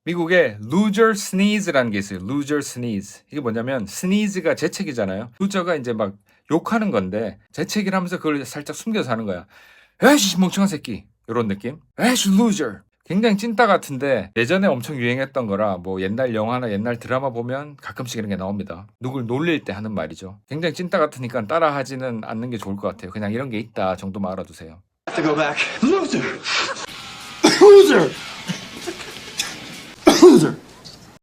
미국에 loser sneeze라는 게 있어요. loser sneeze. 이게 뭐냐면 sneeze가 재채기잖아요. loser가 이제 막 욕하는 건데 재채기를 하면서 그걸 살짝 숨겨서 하는 거야. 에이씨 멍청한 새끼 이런 느낌. 에이씨 loser. 굉장히 찐따 같은데 예전에 엄청 유행했던 거라 뭐 옛날 영화나 옛날 드라마 보면 가끔씩 이런 게 나옵니다. 누굴 놀릴 때 하는 말이죠. 굉장히 찐따 같으니까 따라하지는 않는 게 좋을 것 같아요. 그냥 이런 게 있다 정도만 알아두세요. To go back. Loser! Loser!